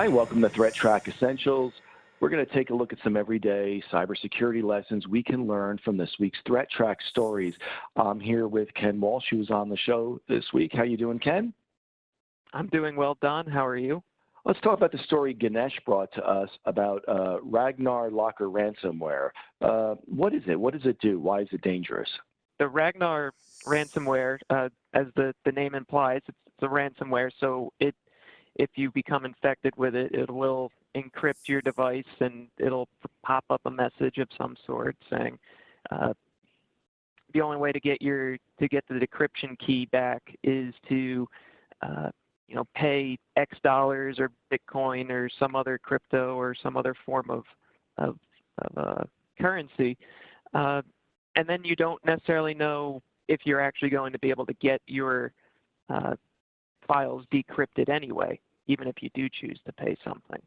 Hi, welcome to ThreatTraq Essentials. We're going to take a look at some everyday cybersecurity lessons we can learn from this week's ThreatTraq stories. I'm here with Ken Walsh, who's on the show this week. How you doing, Ken? I'm doing well, Don. How are you? Let's talk about the story Ganesh brought to us about Ragnar Ransomware. What is it? What does it do? Why is it dangerous? The Ragnar Ransomware, as the name implies, it's a ransomware. So if you become infected with it, it will encrypt your device and it'll pop up a message of some sort saying the only way to get the decryption key back is to pay X dollars or Bitcoin or some other crypto or some other form of currency. And then you don't necessarily know if you're actually going to be able to get your files decrypted anyway, even if you do choose to pay something.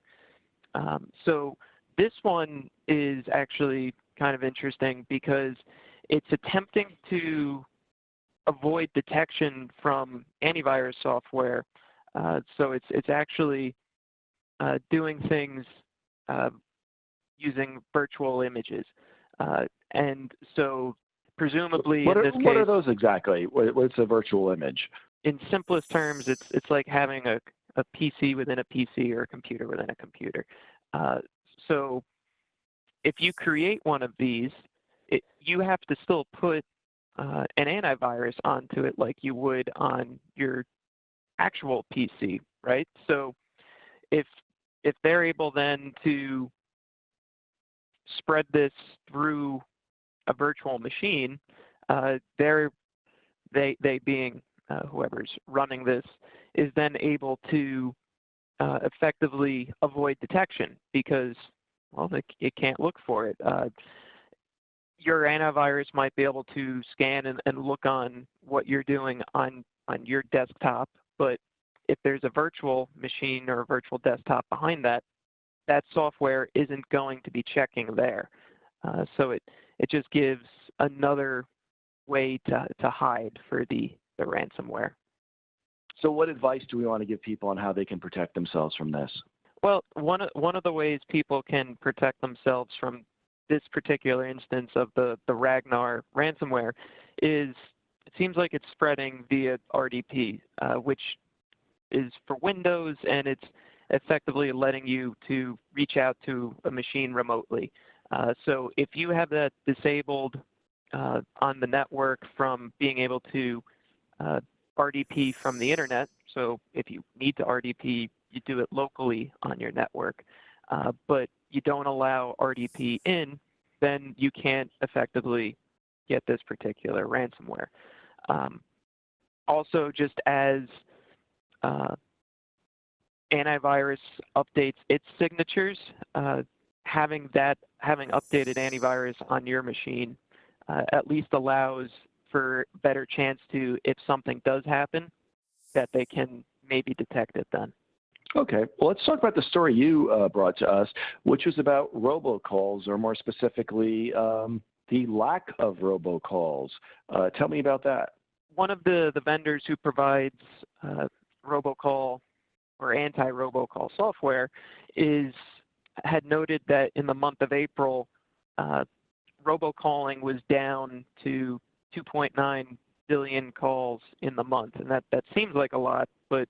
So this one is actually kind of interesting because it's attempting to avoid detection from antivirus software. So it's actually doing things using virtual images. And so presumably what are those exactly? What's a virtual image? In simplest terms, it's like having a PC within a PC or a computer within a computer. So if you create one of these, you have to still put an antivirus onto it like you would on your actual PC, right? So if they're able then to spread this through a virtual machine, they being whoever's running this is then able to effectively avoid detection because, well, it can't look for it. Your antivirus might be able to scan and look on what you're doing on your desktop, but if there's a virtual machine or a virtual desktop behind that, that software isn't going to be checking there. So it just gives another way to hide for the ransomware. So what advice do we want to give people on how they can protect themselves from this? Well, one of the ways people can protect themselves from this particular instance of the Ragnar ransomware is it seems like it's spreading via RDP, which is for Windows, and it's effectively letting you to reach out to a machine remotely. So if you have that disabled on the network from being able to RDP from the internet, so if you need to RDP, you do it locally on your network, but you don't allow RDP in, then you can't effectively get this particular ransomware. Also, just as antivirus updates its signatures, having updated antivirus on your machine at least allows for better chance to, if something does happen, that they can maybe detect it then. Okay, well, let's talk about the story you brought to us, which was about robocalls, or more specifically, the lack of robocalls. Tell me about that. One of the vendors who provides robocall or anti-robocall software had noted that in the month of April, robocalling was down to 2.9 billion calls in the month. And that seems like a lot, but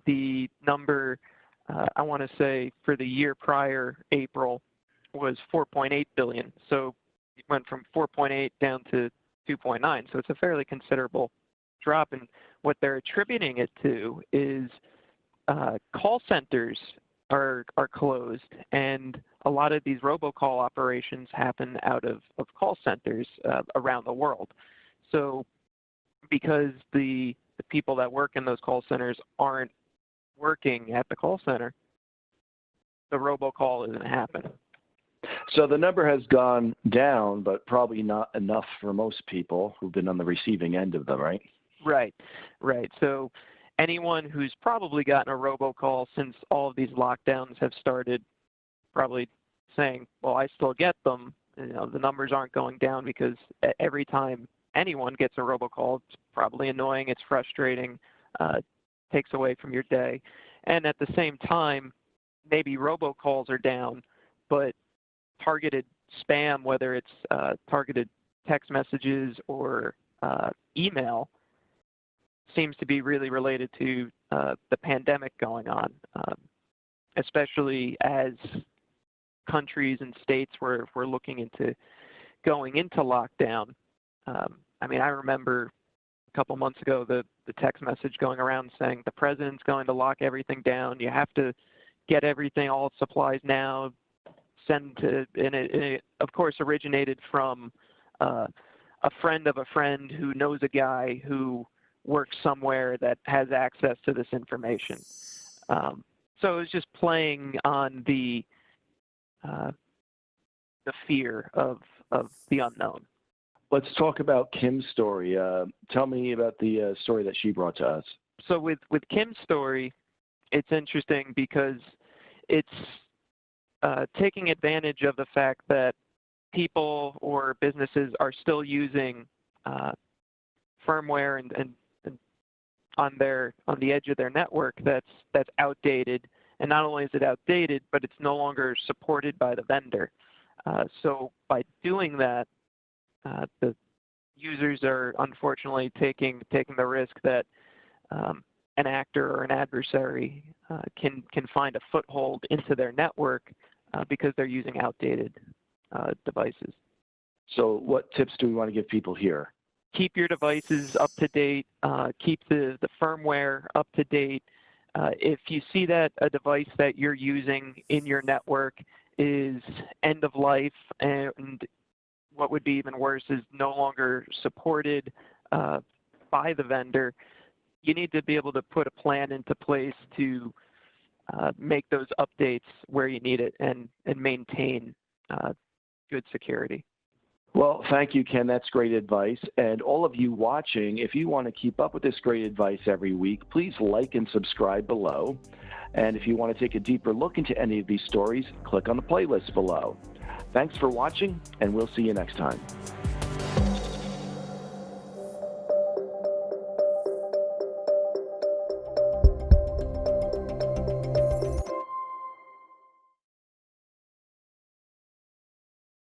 the number, I want to say, for the year prior, April, was 4.8 billion. So it went from 4.8 down to 2.9. So it's a fairly considerable drop. And what they're attributing it to is call centers are closed, and a lot of these robocall operations happen out of call centers around the world. So because the people that work in those call centers aren't working at the call center, the robocall isn't happening. So the number has gone down, but probably not enough for most people who've been on the receiving end of them, right? Right. So anyone who's probably gotten a robocall since all of these lockdowns have started, probably saying, well, I still get them. The numbers aren't going down because every time anyone gets a robocall, it's probably annoying, it's frustrating, takes away from your day. And at the same time, maybe robocalls are down, but targeted spam, whether it's targeted text messages or email, seems to be really related to the pandemic going on, especially as countries and states were looking into going into lockdown. I mean, I remember a couple months ago the text message going around saying the president's going to lock everything down. You have to get everything, all supplies now, send to, and it of course originated from a friend of a friend who knows a guy who works somewhere that has access to this information. So it was just playing on the fear of the unknown. Let's talk about Kim's story. Tell me about the story that she brought to us. So with Kim's story, it's interesting because it's taking advantage of the fact that people or businesses are still using firmware and on the edge of their network that's outdated. And not only is it outdated, but it's no longer supported by the vendor. So by doing that, the users are unfortunately taking the risk that an actor or an adversary can find a foothold into their network because they're using outdated devices. So what tips do we want to give people here? Keep your devices up to date. Keep the firmware up to date. If you see that a device that you're using in your network is end of life, and what would be even worse is no longer supported by the vendor, you need to be able to put a plan into place to make those updates where you need it and maintain good security. Well, thank you, Ken. That's great advice. And all of you watching, if you want to keep up with this great advice every week, please like and subscribe below. And if you want to take a deeper look into any of these stories, click on the playlist below. Thanks for watching, and we'll see you next time.